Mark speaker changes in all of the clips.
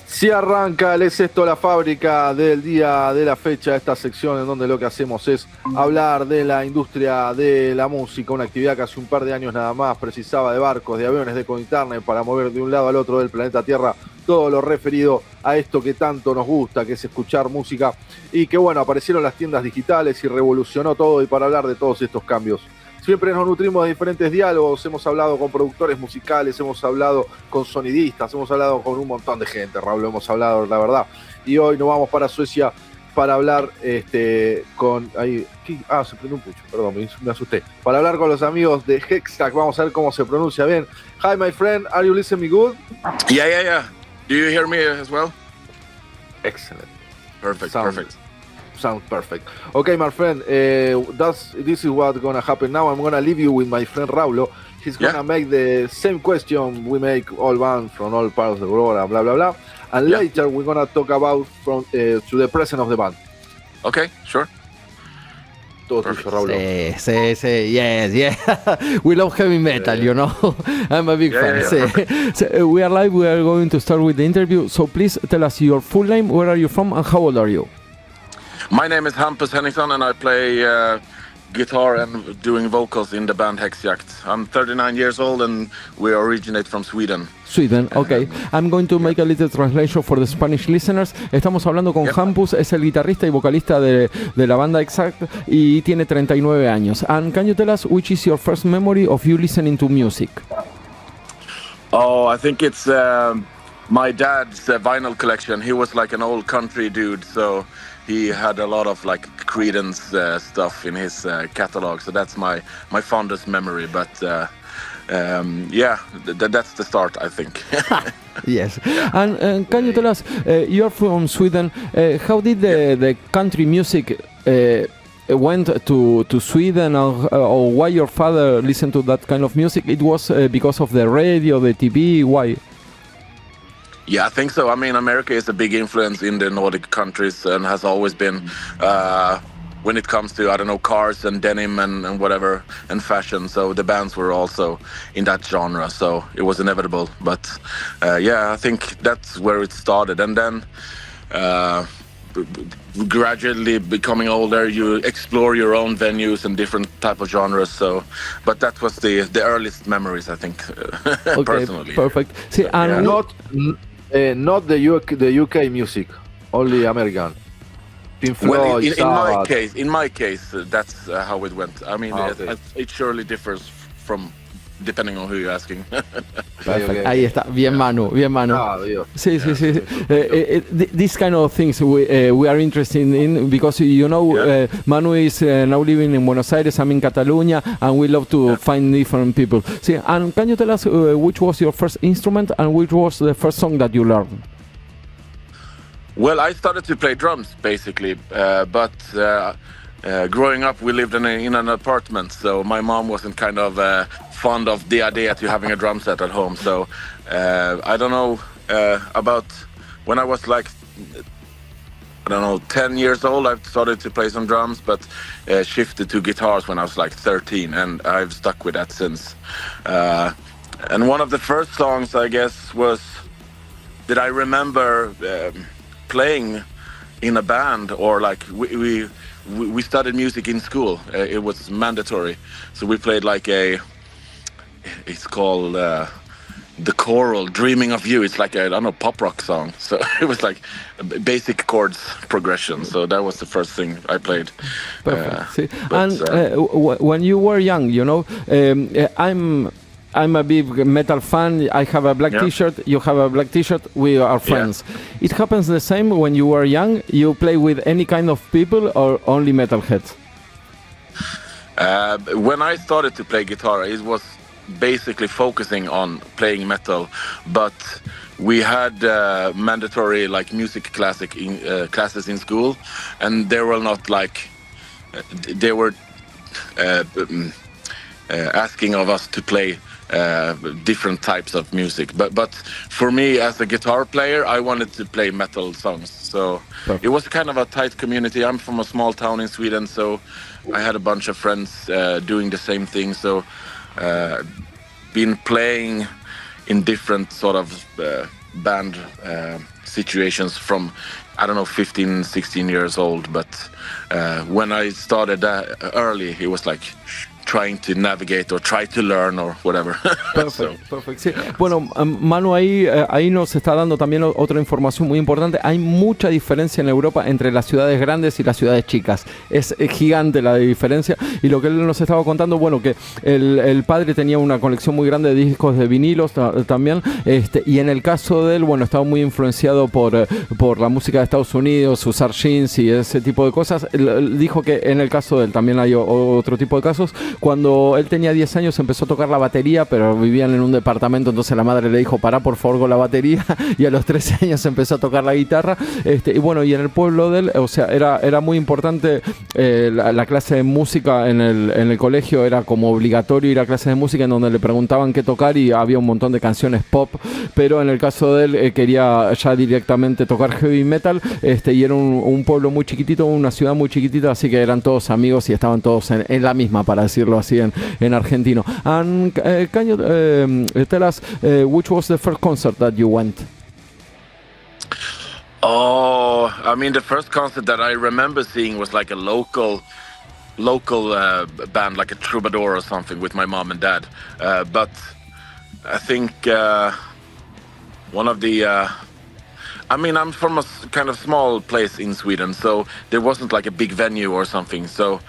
Speaker 1: Si arranca el Es Esto la Fábrica del día de la fecha, esta sección en donde lo que hacemos es hablar de la industria de la música, una actividad que hace un par de años nada más precisaba de barcos, de aviones, de internet para mover de un lado al otro del planeta Tierra todo lo referido a esto que tanto nos gusta, que es escuchar música, y que bueno, aparecieron las tiendas digitales y revolucionó todo. Y para hablar de todos estos cambios siempre nos nutrimos de diferentes diálogos, hemos hablado con productores musicales, hemos hablado con sonidistas, hemos hablado con un montón de gente, Raúl, hemos hablado, la verdad. Y hoy nos vamos para Suecia para hablar con... se prendió un pucho, perdón, me asusté. Para hablar con los amigos de HEXJAKT, vamos a ver cómo se pronuncia bien. Hi, my friend, are you listening me good?
Speaker 2: Yeah. Do you hear me as well?
Speaker 1: Excellent.
Speaker 2: Perfect.
Speaker 1: Sounds perfect. Okay, my friend, this is what's gonna happen now. I'm gonna leave you with my friend Raulo. He's gonna make the same question we make all bands from all parts of the world, and blah blah blah. And later we're gonna talk about from to the present of the band.
Speaker 2: Okay, sure.
Speaker 1: Todo tuyo, Raulo.
Speaker 3: Sí, yes. We love heavy metal, you know. I'm a big fan.
Speaker 2: Yeah.
Speaker 3: So, we are live. We are going to start with the interview. So please tell us your full name, where are you from, and how old are you?
Speaker 2: My name is Hampus Henningsson and I play guitar and doing vocals in the band HEXJAKT. I'm 39 years old and we originate from Sweden.
Speaker 3: Sweden, okay. I'm going to make a little translation for the Spanish listeners. Estamos hablando con Hampus, es el guitarrista y vocalista de la banda HEXJAKT y tiene 39 años. And can you tell us which is your first memory of you listening to music?
Speaker 2: Oh, I think it's my dad's vinyl collection. He was like an old country dude, so he had a lot of like Creedence stuff in his catalog, so that's my fondest memory. But that's the start, I think.
Speaker 3: Yes. And can you tell us, you're from Sweden, how did the country music went to Sweden, or why your father listened to that kind of music? It was because of the radio, the TV, why?
Speaker 2: Yeah, I think so. I mean, America is a big influence in the Nordic countries and has always been when it comes to, I don't know, cars and denim and whatever, and fashion. So the bands were also in that genre, so it was inevitable. But I think that's where it started. And then gradually becoming older, you explore your own venues and different type of genres. So, but that was the earliest memories, I think,
Speaker 3: okay,
Speaker 2: personally.
Speaker 3: Perfect. See, and
Speaker 1: not the UK music, only American. Pink Floyd,
Speaker 2: well, in my case, that's how it went. I mean, it surely differs from depending on who you're asking.
Speaker 3: Okay. Ahí está, bien Manu. Sí. These kind of things we are interested in because Manu is now living in Buenos Aires, I'm in Catalonia, and we love to find different people. See, and can you tell us which was your first instrument and which was the first song that you learned?
Speaker 2: Well, I started to play drums basically, but growing up we lived in an apartment, so my mom wasn't kind of fond of the idea to having a drum set at home. So I don't know, about when I was like, 10 years old, I started to play some drums, but shifted to guitars when I was like 13, and I've stuck with that since. And one of the first songs, I guess, was that I remember playing in a band, or like we studied music in school. It was mandatory, so we played like it's called the choral "Dreaming of You." It's like a pop rock song. So it was like basic chords progression. So that was the first thing I played.
Speaker 3: Perfect. When you were young, I'm a big metal fan. I have a black T-shirt. You have a black T-shirt. We are friends. It happens the same when you were young. You play with any kind of people or only metalheads?
Speaker 2: When I started to play guitar, it was basically focusing on playing metal, but we had mandatory like music classes in school, and they were not like they were asking of us to play different types of music, but for me as a guitar player, I wanted to play metal songs. So it was kind of a tight community. I'm from a small town in Sweden, so I had a bunch of friends doing the same thing. So been playing in different sort of band situations from, I don't know, 15, 16 years old. But when I started early, it was like trying to navigate or try to learn or whatever.
Speaker 3: Perfecto. Sí. Bueno, Manu, ahí nos está dando también otra información muy importante. Hay mucha diferencia en Europa entre las ciudades grandes y las ciudades chicas. Es gigante la diferencia. Y lo que él nos estaba contando, bueno, que el padre tenía una colección muy grande de discos de vinilos también. Y en el caso de él, bueno, estaba muy influenciado por la música de Estados Unidos, usar jeans y ese tipo de cosas. Él dijo que en el caso de él también hay otro tipo de casos. Cuando él tenía 10 años empezó a tocar la batería, pero vivían en un departamento, entonces la madre le dijo, pará por favor con la batería, y a los 13 años empezó a tocar la guitarra, y bueno, y en el pueblo de él, o sea, era muy importante la clase de música en el colegio, era como obligatorio ir a clases de música en donde le preguntaban qué tocar y había un montón de canciones pop, pero en el caso de él quería ya directamente tocar heavy metal, y era un pueblo muy chiquitito, una ciudad muy chiquitita, así que eran todos amigos y estaban todos en la misma, para decirlo así en argentino. And can you tell us which was the first concert that you went?
Speaker 2: Oh, I mean, the first concert that I remember seeing was like a local band, like a troubadour or something, with my mom and dad. But I think one of the I mean, I'm from a kind of small place in Sweden, so there wasn't like a big venue or something. So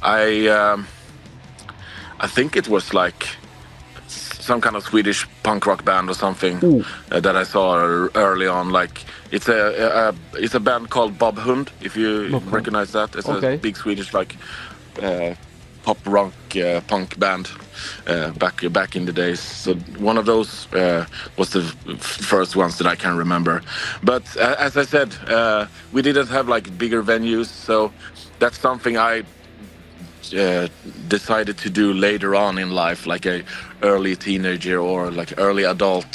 Speaker 2: I think it was like some kind of Swedish punk rock band or something that I saw early on. Like it's a band called Bob Hund, if you recognize that. It's a big Swedish like pop rock punk band back in the days. So one of those was the first ones that I can remember. But as I said, we didn't have like bigger venues, so that's something I decided to do later on in life, like a early teenager or like early adult.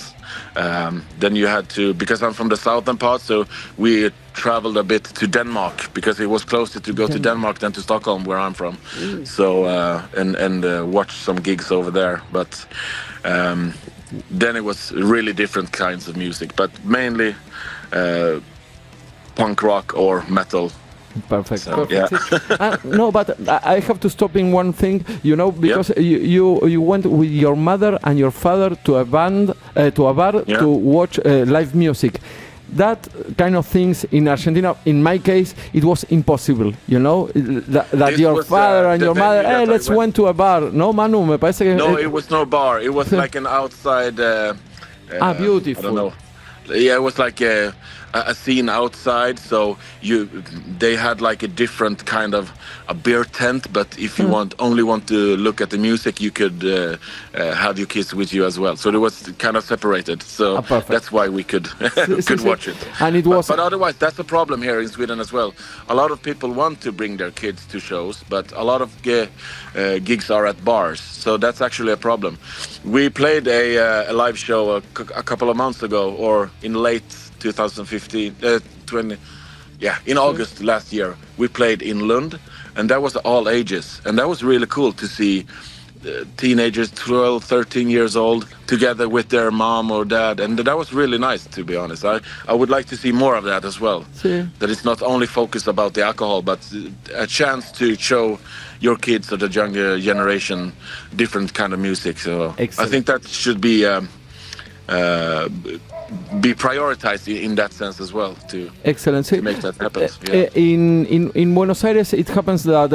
Speaker 2: Then you had to, because I'm from the southern part, so we traveled a bit to Denmark because it was closer to go to Denmark than to Stockholm, where I'm from. So and watch some gigs over there. But then it was really different kinds of music, but mainly punk rock or metal.
Speaker 3: Perfect.
Speaker 2: So,
Speaker 3: Perfect. Yeah. No, but I have to stop in one thing, you know, because you went with your mother and your father to a band, to a bar to watch live music. That kind of things in Argentina, in my case, it was impossible, you know, that your father and your mother, hey, let's went to a bar. No, Manu, me parece que...
Speaker 2: No, it was no bar. It was like an outside...
Speaker 3: beautiful.
Speaker 2: I don't know. Yeah, it was like a scene outside, so they had like a different kind of a beer tent, but if you only want to look at the music, you could have your kids with you as well. So it was kind of separated, so that's why we could watch it.
Speaker 3: And it was,
Speaker 2: but otherwise, that's a problem here in Sweden as well. A lot of people want to bring their kids to shows, but a lot of gigs are at bars, so that's actually a problem. We played a live show a couple of months ago, or in late 2015, in August last year, we played in Lund, and that was all ages, and that was really cool to see teenagers, 12, 13 years old, together with their mom or dad, and that was really nice, to be honest. I would like to see more of that as well. That it's not only focused about the alcohol, but a chance to show your kids or the younger generation different kind of music. So I think that should be prioritized in that sense as well to make that happen.
Speaker 3: In Buenos Aires, it happens that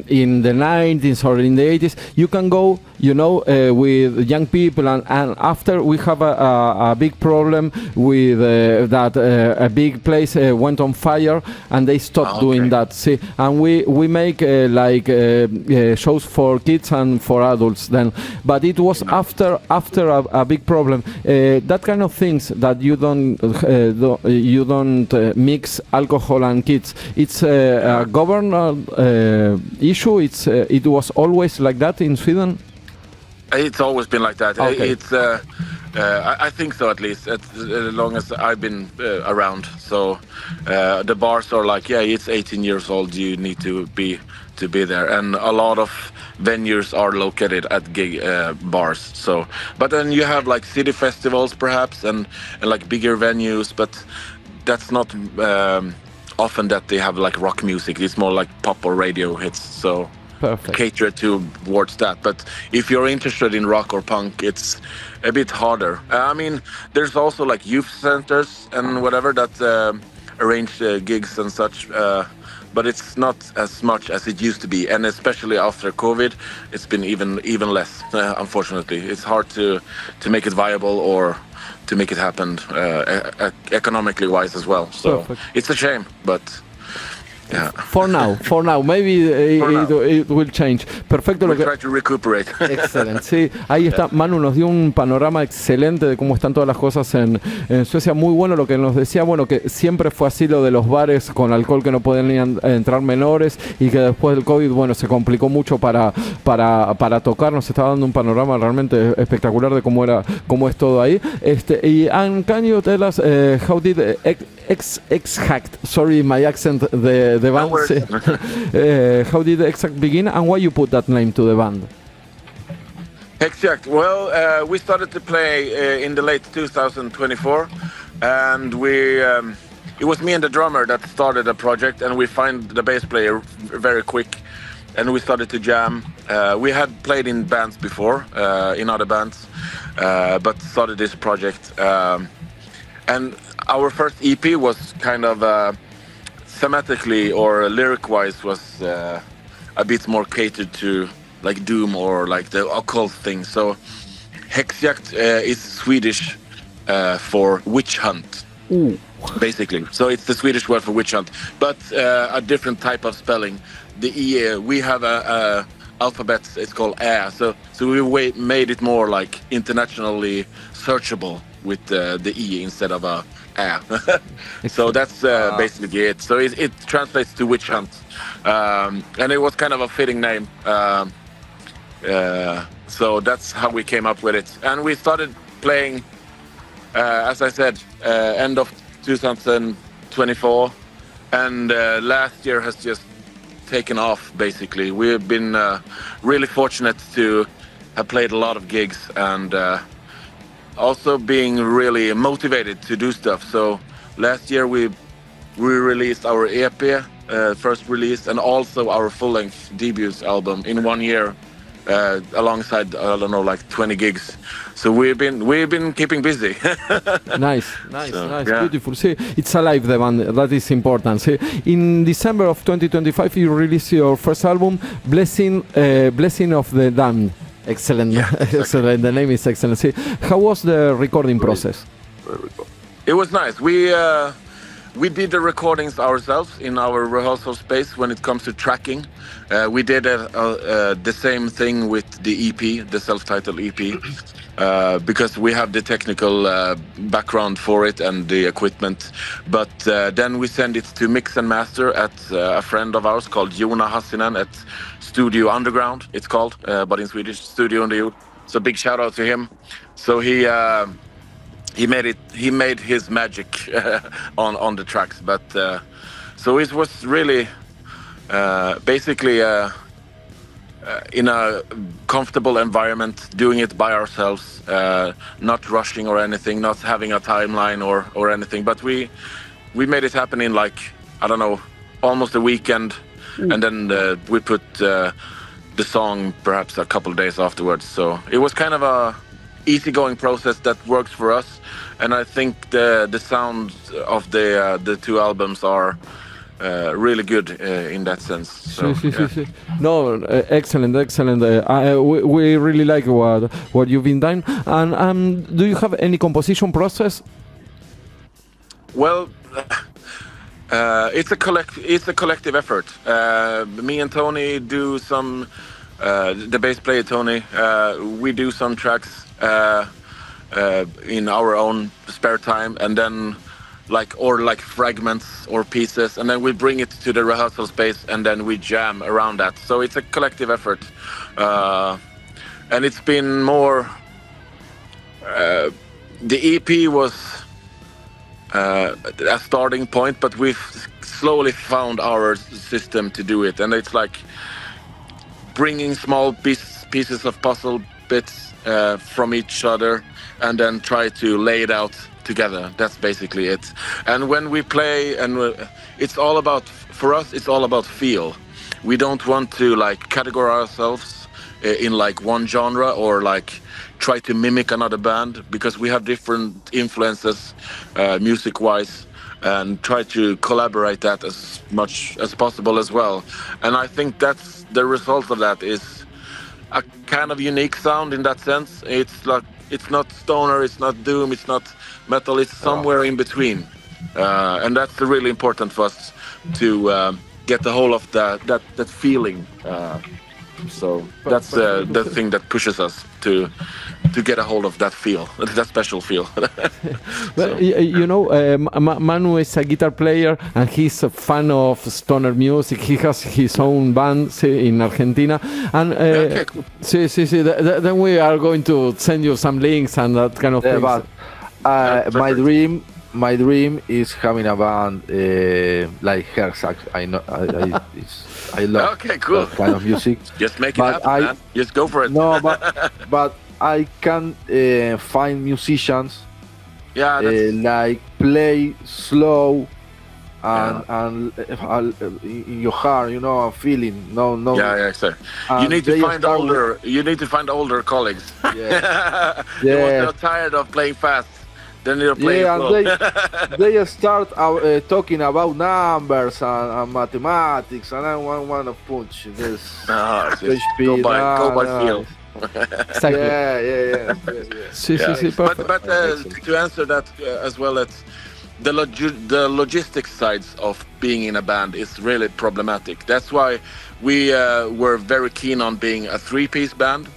Speaker 3: in the 90s or in the 80s, you can go, you know, with young people, and after we have a big problem with that a big place went on fire, and they stopped doing that. See, and we make shows for kids and for adults then, but it was after a big problem. That kind of things that you don't mix alcohol and kids. It's a governmental issue. It was always like that in Sweden.
Speaker 2: It's always been like that. It's I think so, at least as long as I've been around. So the bars are like, it's 18 years old. You need to be there, and a lot of venues are located at gig bars. So, but then you have like city festivals perhaps and like bigger venues, but that's not often that they have like rock music. It's more like pop or radio hits. So cater towards that. But if you're interested in rock or punk, it's a bit harder. I mean, there's also like youth centers and whatever that arrange gigs and such. But it's not as much as it used to be, and especially after COVID, it's been even less. Unfortunately, it's hard to make it viable or to make it happen economically wise as well. So it's a shame, but. Yeah. For now, maybe it will change. Perfecto.
Speaker 1: We'll try to recuperate.
Speaker 3: Excelente. Sí, ahí está. Manu nos dio un panorama excelente de cómo están todas las cosas en Suecia. Muy bueno lo que nos decía, bueno, que siempre fue así lo de los bares con alcohol, que no pueden entrar menores, y que después del COVID, bueno, se complicó mucho para tocar. Nos estaba dando un panorama realmente espectacular de cómo es todo ahí. And can you tell us how did HEXJAKT, sorry my accent, the band, how did HEXJAKT begin and why you put that name to the band?
Speaker 2: HEXJAKT, well, we started to play in the late 2024, and it was me and the drummer that started a project, and we find the bass player very quick, and we started to jam. We had played in bands before, in other bands, but started this project, and our first EP was kind of thematically or lyric-wise was a bit more catered to like doom or like the occult thing. So HEXJAKT is Swedish for witch hunt, basically. So it's the Swedish word for witch hunt, but a different type of spelling. The E, we have a alphabet, it's called Ä, so we made it more like internationally searchable with the E instead of a Ä. So that's basically it. So it translates to witch hunt, and it was kind of a fitting name. So that's how we came up with it, and we started playing, as I said, end of 2024, and last year has just taken off. Basically, we've been really fortunate to have played a lot of gigs and also being really motivated to do stuff. So last year we released our EP, first release, and also our full-length debut album in 1 year, alongside, I don't know, like 20 gigs. So we've been keeping busy.
Speaker 3: Nice, yeah. Beautiful. See, it's alive, the band. That is important. See, in December of 2025, you released your first album, Blessing of the Damned. Excellent. Yeah, exactly. Excellent. The name is excellent. See, how was the recording process?
Speaker 2: It was nice. We did the recordings ourselves in our rehearsal space. When it comes to tracking, we did the same thing with the EP, the self-titled EP, because we have the technical background for it and the equipment. But then we send it to mix and master at a friend of ours called Joona Hassinen at Studio Underground, it's called, but in Swedish, Studio Underground. So big shout out to him. So he made his magic on the tracks. But so it was really basically in a comfortable environment, doing it by ourselves, not rushing or anything, not having a timeline or anything. But we made it happen in, like, I don't know, almost a weekend. And then we put the song perhaps a couple of days afterwards. So it was kind of a easygoing process that works for us. And I think the sound of the two albums are really good in that sense. So, yeah.
Speaker 3: No, excellent. We really like what you've been doing. And do you have any composition process?
Speaker 2: Well, it's a collective effort. Me and Tony do some. The bass player Tony, we do some tracks in our own spare time, and then like fragments or pieces, and then we bring it to the rehearsal space, and then we jam around that. So it's a collective effort, and it's been more. The EP was a starting point, but we've slowly found our system to do it, and it's like bringing small pieces of puzzle bits from each other and then try to lay it out together. That's basically it. And when we play, it's all about, for us, it's all about feel. We don't want to like categorize ourselves in like one genre or like try to mimic another band, because we have different influences music-wise, and try to collaborate that as much as possible as well. And I think that's the result of that is a kind of unique sound in that sense. It's like, it's not stoner, it's not doom, it's not metal, it's somewhere in between. And that's really important for us to get the whole of that feeling. So that's the thing that pushes us to get a hold of that feel, that special feel.
Speaker 3: Well, you know, Manu is a guitar player and he's a fan of stoner music. He has his own band in Argentina. And
Speaker 2: okay, cool.
Speaker 3: Then we are going to send you some links and that kind of thing.
Speaker 1: But my dream is having a band like HEXJAKT. I love
Speaker 2: okay, cool.
Speaker 1: that kind of music.
Speaker 2: Just make it happen, man. Just go for it.
Speaker 1: No, but I can find musicians like play slow and in your heart, you know, feeling. No.
Speaker 2: Yeah, sir. You need to find older. You need to find older colleagues.
Speaker 1: Yeah.
Speaker 2: They're tired of playing fast. Then they're playing slow.
Speaker 1: And they start talking about numbers and mathematics, and I want to punch this.
Speaker 2: Go by feel.
Speaker 3: Exactly.
Speaker 1: Yeah.
Speaker 2: But to answer that as well, it's the logistics sides of being in a band is really problematic. That's why we were very keen on being a three-piece band,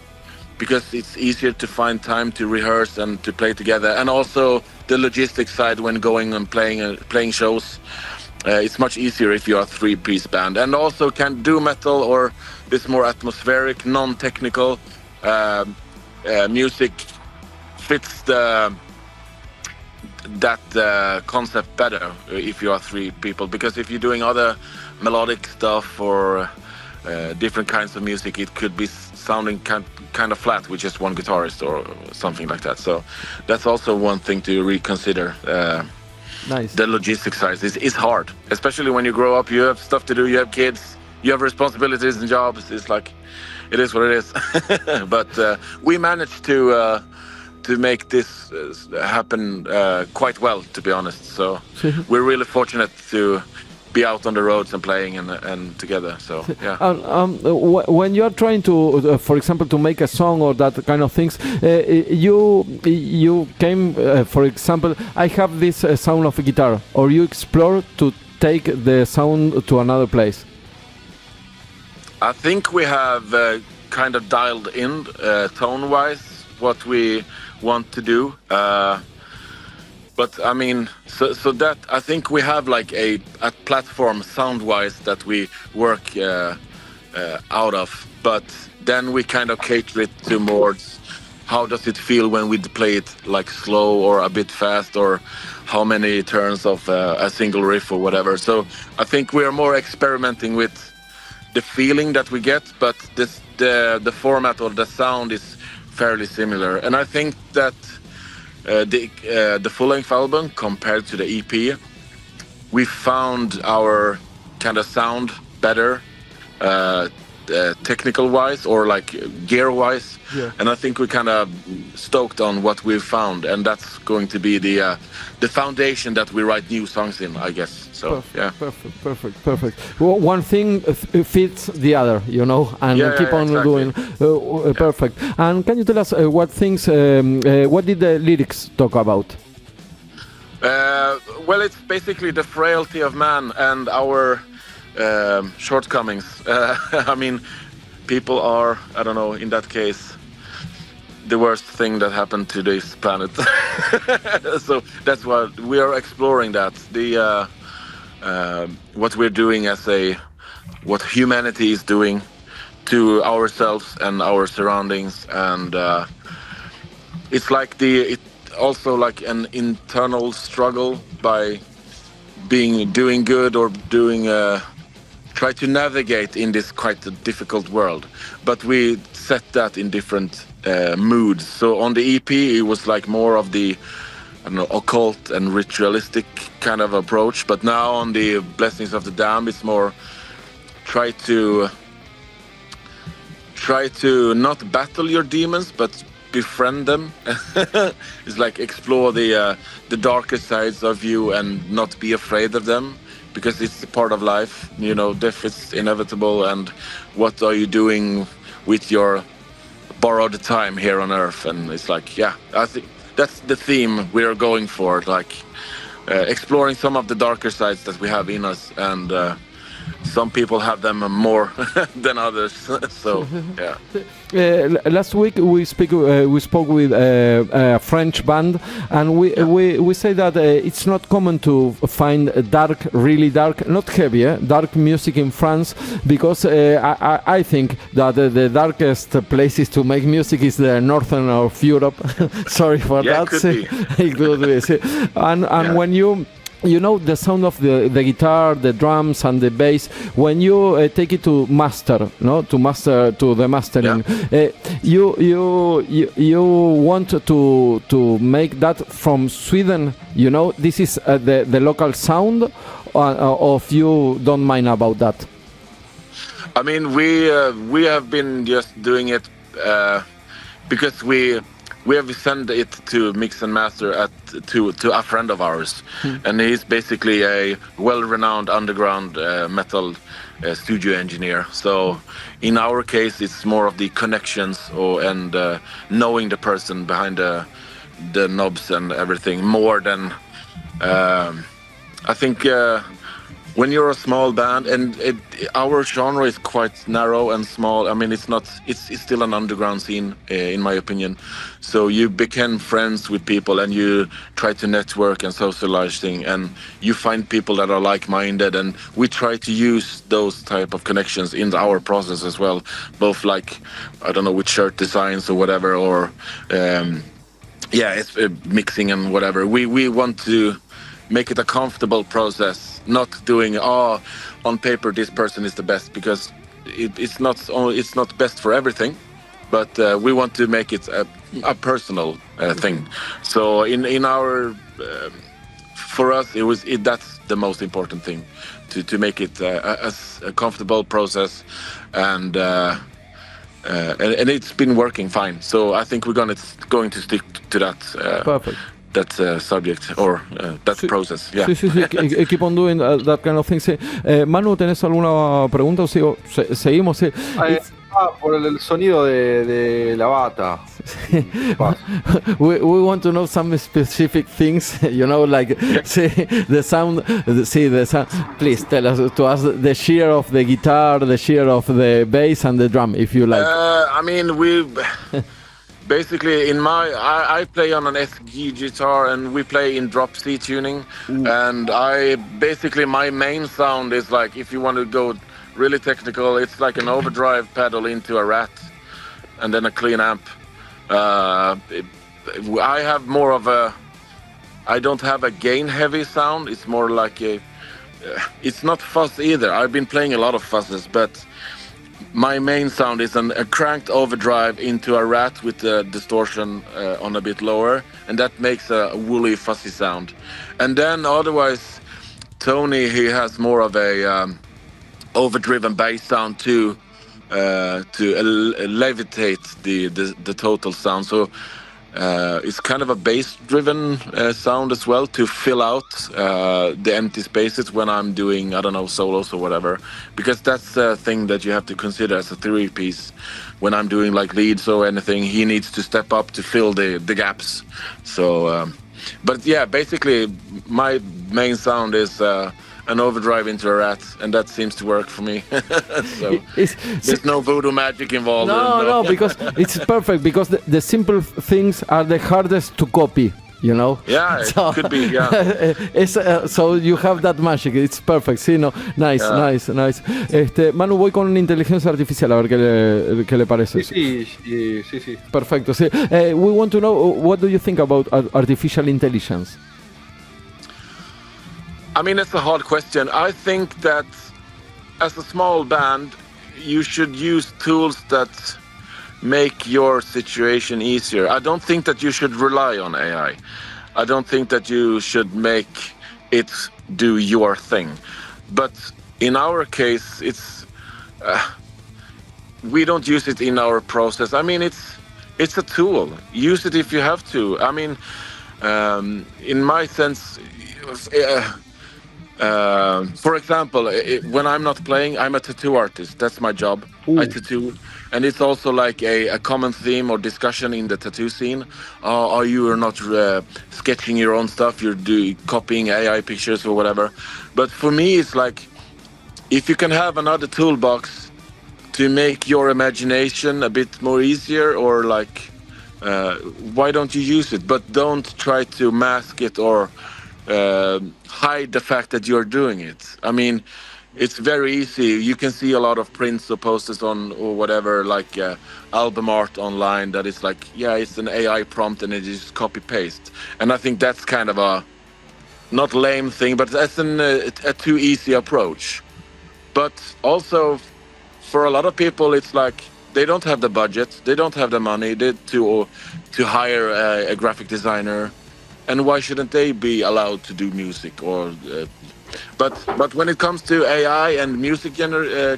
Speaker 2: because it's easier to find time to rehearse and to play together. And also the logistics side when going and playing shows, it's much easier if you're a three-piece band. And also can do metal or this more atmospheric, non-technical music fits that concept better if you are three people. Because if you're doing other melodic stuff or different kinds of music, it could be sounding kind of flat with just one guitarist or something like that. So that's also one thing to reconsider.
Speaker 3: Nice.
Speaker 2: The logistics side is hard, especially when you grow up. You have stuff to do. You have kids. You have responsibilities and jobs. It's like, it is what it is. But we managed to make this happen quite well, to be honest. So we're really fortunate to be out on the roads and playing and together. So yeah.
Speaker 3: When you are trying to, for example, to make a song or that kind of things, you came, for example, I have this sound of a guitar, or you explore to take the sound to another place.
Speaker 2: I think we have kind of dialed in tone-wise what we want to do. But I mean, so that I think we have like a platform sound-wise that we work out of. But then we kind of cater it towards how does it feel when we play it like slow or a bit fast, or how many turns of a single riff or whatever. So I think we are more experimenting with the feeling that we get, but the format or the sound is fairly similar. And I think that the full-length album compared to the EP, we found our kind of sound better, technical-wise or like gear-wise.
Speaker 3: Yeah.
Speaker 2: And I think we're kind of stoked on what we've found, and that's going to be the foundation that we write new songs in, I guess. So
Speaker 3: Perfect. Well, one thing fits the other, you know, and keep on
Speaker 2: exactly.
Speaker 3: doing. Perfect. And can you tell us what things? What did the lyrics talk about?
Speaker 2: Well, it's basically the frailty of man and our shortcomings. I mean, people are, I don't know, in that case, the worst thing that happened to this planet. So that's why we are exploring that. What we're doing what humanity is doing to ourselves and our surroundings, and it's like also like an internal struggle by doing good or doing try to navigate in this quite a difficult world. But we set that in different moods. So on the EP, it was like more of the, I don't know, occult and ritualistic kind of approach. But now on the Blessings of the Dam, it's more try to not battle your demons, but befriend them. It's like explore the darker sides of you and not be afraid of them, because it's part of life. You know, death is inevitable, and what are you doing with your borrowed time here on Earth? And it's like, yeah, I think that's the theme we are going for, like exploring some of the darker sides that we have in us, and some people have them more than others. So yeah.
Speaker 3: Last week we spoke with a French band, and we say that it's not common to find dark, really dark, not heavy, dark music in France, because I think that the darkest places to make music is the northern of Europe. Sorry for that. It could be. And when you know the sound of the guitar, the drums, and the bass. When you take it to master, to the mastering, you want to make that from Sweden. You know, this is the local sound, or if you don't mind about that.
Speaker 2: I mean, we have been just doing it because we have sent it to mix and master to a friend of ours, and he's basically a well-renowned underground metal studio engineer. So in our case, it's more of the connections and knowing the person behind the knobs and everything more than I think. When you're a small band, and our genre is quite narrow and small. I mean, it's still an underground scene, in my opinion. So you become friends with people, and you try to network and socialize things, and you find people that are like-minded, and we try to use those type of connections in our process as well. Both like, I don't know, with shirt designs or whatever, or it's mixing and whatever. We want to make it a comfortable process, not doing on paper this person is the best, because it's not best for everything, but we want to make it a personal thing. So in our for us that's the most important thing, to make it a comfortable process, and it's been working fine. So I think we're going to stick to that.
Speaker 3: Perfect.
Speaker 2: That subject or that process. Yeah.
Speaker 3: Sí. Keep on doing that kind of thing. Sí. Manu, ¿tenés alguna pregunta? ¿O seguimos? Sí.
Speaker 1: Por el sonido de la bata.
Speaker 3: we want to know some specific things, you know, like the sound. Please tell us the shear of the guitar, the shear of the bass, and the drum, if you like.
Speaker 2: I mean, basically, I play on an SG guitar, and we play in drop C tuning. And my main sound is like, if you want to go really technical, it's like an overdrive pedal into a Rat, and then a clean amp. I have more of I don't have a gain heavy sound. It's more like it's not fuzz either. I've been playing a lot of fuzzes, but my main sound is a cranked overdrive into a Rat with the distortion on a bit lower, and that makes a woolly, fuzzy sound. And then otherwise, Tony, he has more of a overdriven bass sound to levitate the total sound. So it's kind of a bass-driven sound as well, to fill out the empty spaces when I'm doing, I don't know, solos or whatever. Because that's the thing that you have to consider as a three-piece. When I'm doing like leads or anything, he needs to step up to fill the gaps. So, but yeah, basically my main sound is an overdrive into a Rat, and that seems to work for me. So there's no voodoo magic involved.
Speaker 3: No, because it's perfect, because the simple things are the hardest to copy, you know?
Speaker 2: Yeah, it could be, yeah.
Speaker 3: So you have that magic, it's perfect, sí, no? Nice. Manu, voy con inteligencia artificial a ver qué le parece.
Speaker 1: Sí.
Speaker 3: Perfecto, sí. We want to know, what do you think about artificial intelligence?
Speaker 2: I mean, it's a hard question. I think that as a small band, you should use tools that make your situation easier. I don't think that you should rely on AI. I don't think that you should make it do your thing. But in our case, it's we don't use it in our process. I mean, it's a tool. Use it if you have to. I mean, in my sense, for example, when I'm not playing, I'm a tattoo artist. That's my job. Ooh. I tattoo. And it's also like a common theme or discussion in the tattoo scene. You are not sketching your own stuff, you're copying AI pictures or whatever. But for me, it's like, if you can have another toolbox to make your imagination a bit more easier, or like, why don't you use it? But don't try to mask it or hide the fact that you're doing it. I mean, it's very easy. You can see a lot of prints or posters on or whatever, like album art online that is like, yeah, it's an AI prompt and it is copy paste. And I think that's kind of a not lame thing, but that's a too easy approach. But also for a lot of people, it's like they don't have the budget, they don't have the money to hire a graphic designer. And why shouldn't they be allowed to do music? Or but when it comes to AI and music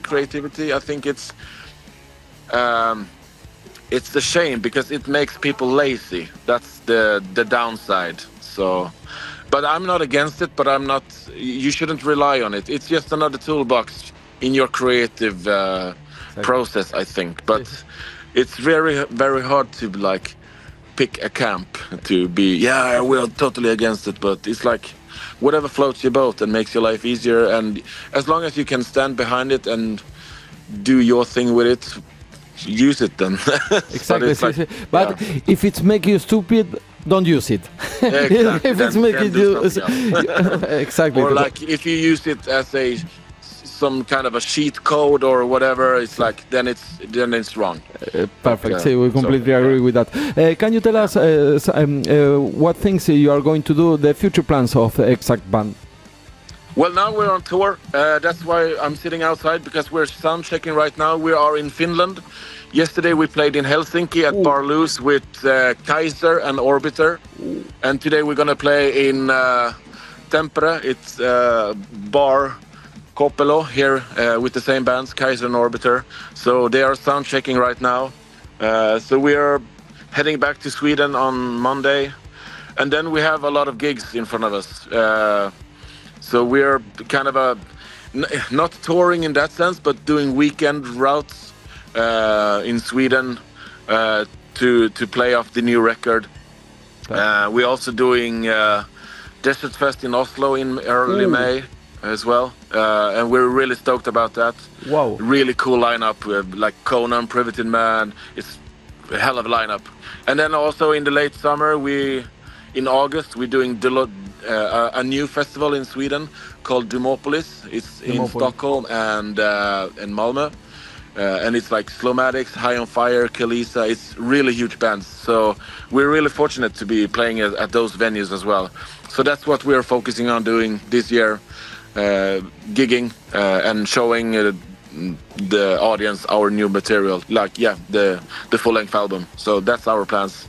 Speaker 2: creativity, I think it's the shame, because it makes people lazy. That's the downside. So, but I'm not against it. But I'm not. You shouldn't rely on it. It's just another toolbox in your creative process, I think. But it's very, very hard to like pick a camp to be, we're totally against it, but it's like whatever floats your boat and makes your life easier, and as long as you can stand behind it and do your thing with it, use it then.
Speaker 3: Exactly. But if it's making you stupid, don't use it.
Speaker 2: Exactly.
Speaker 3: If it's making you exactly.
Speaker 2: Or like if you use it as some kind of a cheat code or whatever, it's like then it's wrong.
Speaker 3: Perfect. We completely agree with that. Can you tell us what things you are going to do, the future plans of HEXJAKT band?
Speaker 2: Well, now we're on tour. That's why I'm sitting outside, because we're sound checking right now. We are in Finland. Yesterday we played in Helsinki at Bar Loose with Kaiser and Orbiter. And today we're gonna play in Tampere. It's Bar Kopelo here with the same bands, Kaiser and Orbiter. So they are sound checking right now. So we are heading back to Sweden on Monday. And then we have a lot of gigs in front of us. So we're kind of not touring in that sense, but doing weekend routes in Sweden to play off the new record. We're also doing Desert Fest in Oslo in early May as well, and we're really stoked about that.
Speaker 3: Wow!
Speaker 2: Really cool lineup, like Conan, Privitin Man. It's a hell of a lineup. And then also in the late summer, in August, we're doing a new festival in Sweden called Dumopolis. It's in Stockholm and in Malmö. And it's like Slomatics, High on Fire, Kalisa. It's really huge bands. So we're really fortunate to be playing at those venues as well. So that's what we're focusing on doing this year, gigging and showing the audience our new material, like the full-length album. So that's our plans.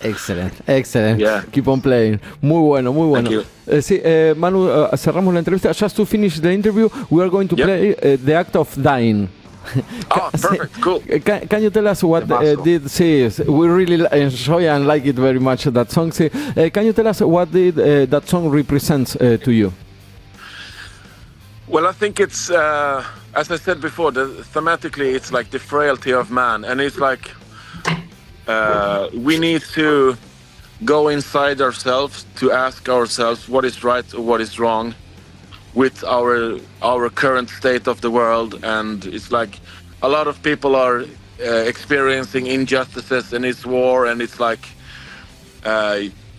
Speaker 3: Excellent.
Speaker 2: Yeah.
Speaker 3: Keep on playing. Muy bueno.
Speaker 2: Thank you.
Speaker 3: Sí, Manu, cerramos la entrevista. Just to finish the interview, we are going to play The Act of Dying.
Speaker 2: Oh, perfect, cool.
Speaker 3: Can you tell us what did? We really enjoy and like it very much, that song. Can you tell us what did that song represents to you?
Speaker 2: Well, I think it's, as I said before, thematically it's like the frailty of man, and it's like we need to go inside ourselves to ask ourselves what is right or what is wrong with our current state of the world. And it's like a lot of people are experiencing injustices, and it's war, and it's like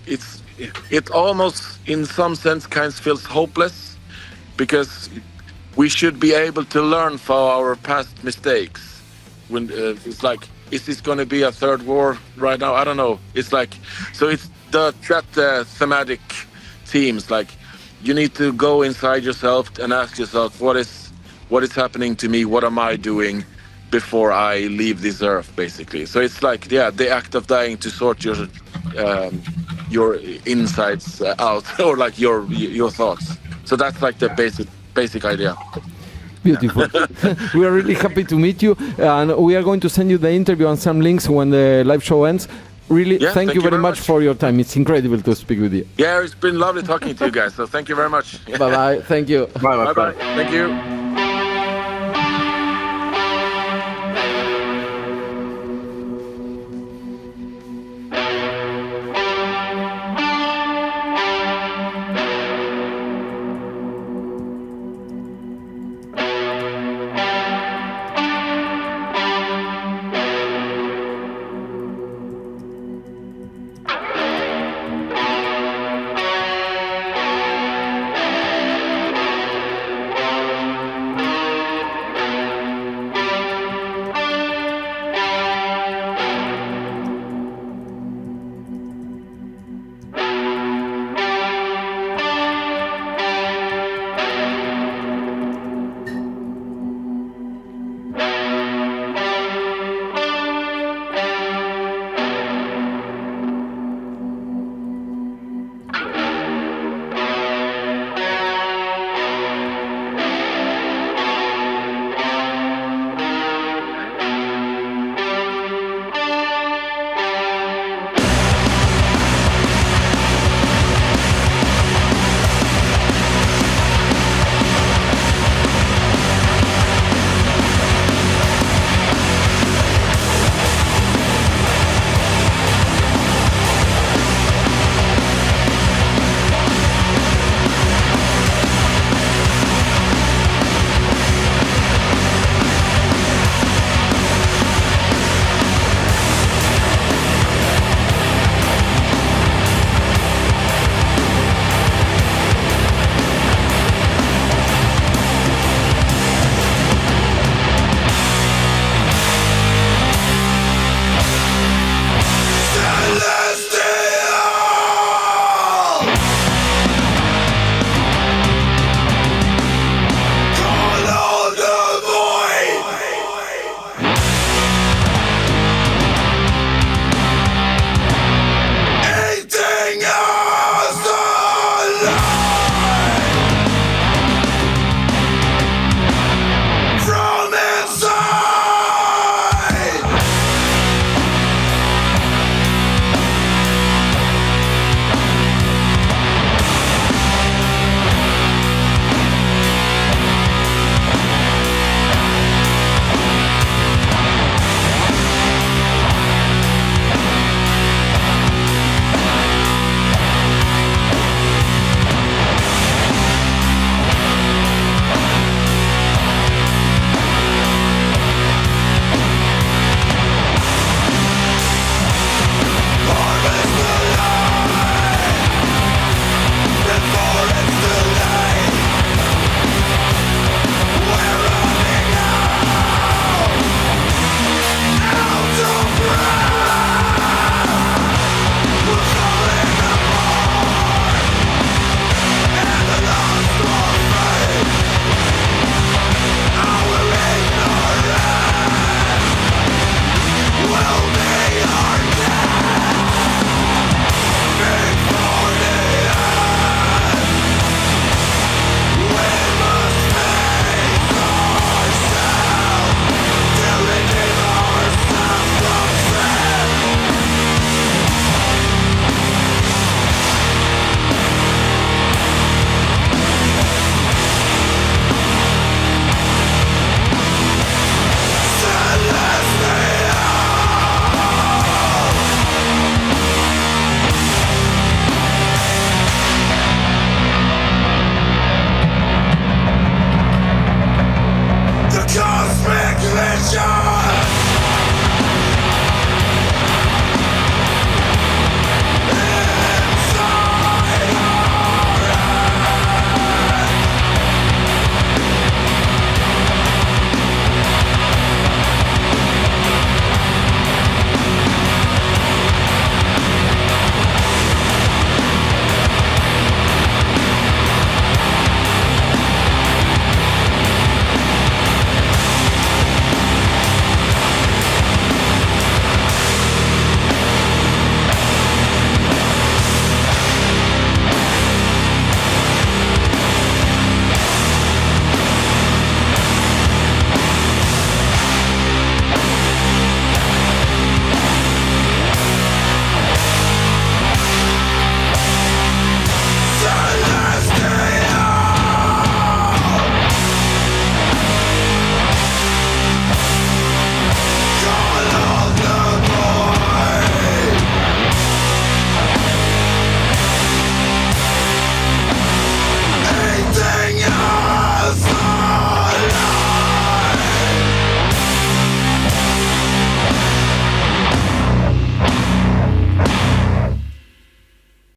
Speaker 2: it almost in some sense kind of feels hopeless, because we should be able to learn from our past mistakes. When it's like, is this going to be a third war right now? I don't know. It's like, so it's that thematic themes, like you need to go inside yourself and ask yourself what is what is happening to me, what am I doing before I leave this earth, basically. So it's like, the act of dying to sort your insides out, or like your thoughts. So that's like the basic idea.
Speaker 3: Beautiful. We are really happy to meet you, and we are going to send you the interview and some links when the live show ends. Really, thank you very much for your time. It's incredible to speak with you.
Speaker 2: Yeah, it's been lovely talking to you guys, so thank you very much.
Speaker 3: Bye-bye. Thank you.
Speaker 2: Bye-bye. Thank you.